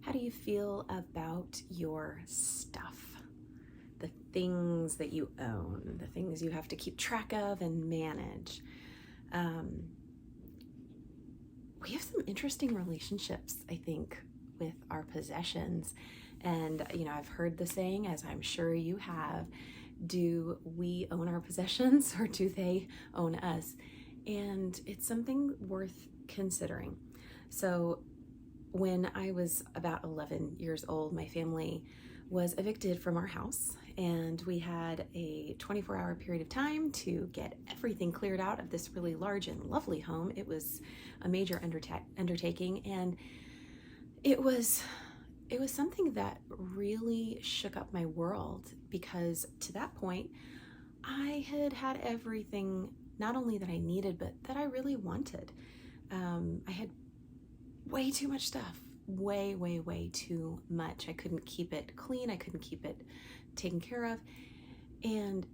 How do you feel about your stuff? The things that you own, the things you have to keep track of and manage. Um, we have some interesting relationships, I think, with our possessions. And, I've heard the saying, as I'm sure you have, do we own our possessions or do they own us? And it's something worth considering. So, when I was about 11 years old, my family was evicted from our house, and we had a 24-hour period of time to get everything cleared out of this really large and lovely home. It was a major undertaking, and it was something that really shook up my world, because to that point, I had had everything, not only that I needed, but that I really wanted. I had way too much stuff, way, way, way too much. I couldn't keep it clean. I couldn't keep it taken care of. And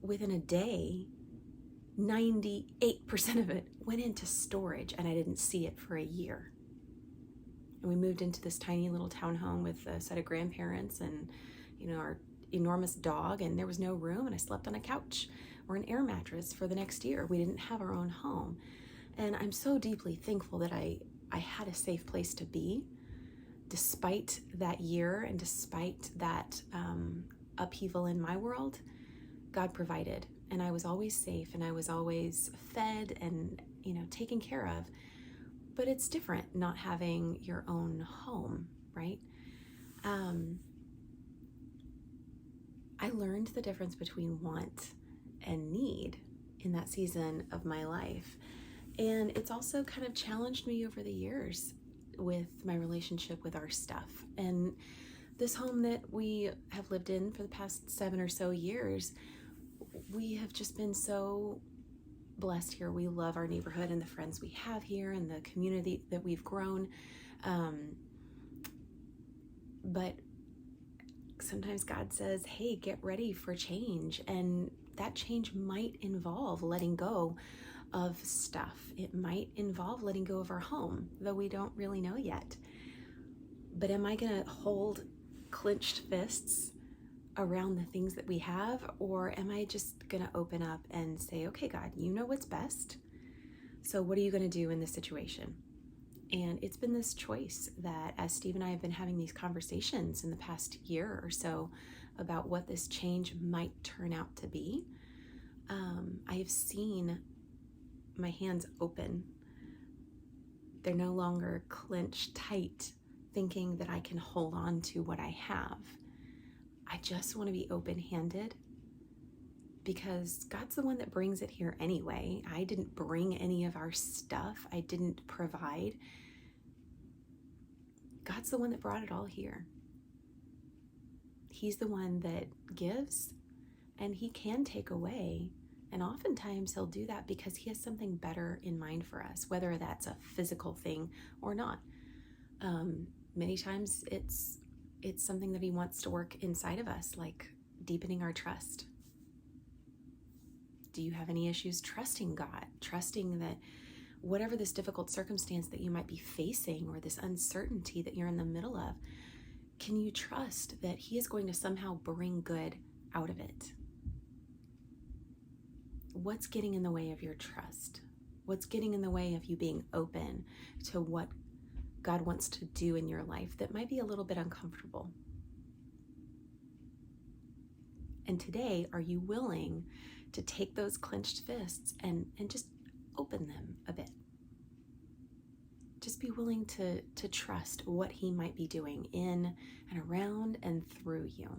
within a day, 98% of it went into storage, and I didn't see it for a year. And we moved into this tiny little townhome with a set of grandparents and, our enormous dog, and there was no room, and I slept on a couch or an air mattress for the next year. We didn't have our own home. And I'm so deeply thankful that I had a safe place to be, despite that year and despite that upheaval in my world. God provided, and I was always safe, and I was always fed and, taken care of. But it's different not having your own home, right? I learned the difference between want and need in that season of my life. And it's also kind of challenged me over the years with my relationship with our stuff. And this home that we have lived in for the past 7 or so years, we have just been so blessed here. We love our neighborhood and the friends we have here and the community that we've grown. But sometimes God says, hey, get ready for change. And that change might involve letting go of stuff. It might involve letting go of our home, though we don't really know yet. But am I going to hold clenched fists around the things that we have, or am I just going to open up and say, okay, God, you know what's best. So what are you going to do in this situation? And it's been this choice that, as Steve and I have been having these conversations in the past year or so about what this change might turn out to be, I have seen my hands open. They're no longer clenched tight, thinking that I can hold on to what I have. I just want to be open-handed, because God's the one that brings it here anyway. I didn't bring any of our stuff. I didn't provide. God's the one that brought it all here. He's the one that gives, and he can take away. And oftentimes he'll do that because he has something better in mind for us, whether that's a physical thing or not. Many times it's something that he wants to work inside of us, like deepening our trust. Do you have any issues trusting God, trusting that whatever this difficult circumstance that you might be facing, or this uncertainty that you're in the middle of, can you trust that he is going to somehow bring good out of it? What's getting in the way of your trust? What's getting in the way of you being open to what God wants to do in your life that might be a little bit uncomfortable? And today, are you willing to take those clenched fists and just open them a bit? Just be willing to trust what he might be doing in and around and through you.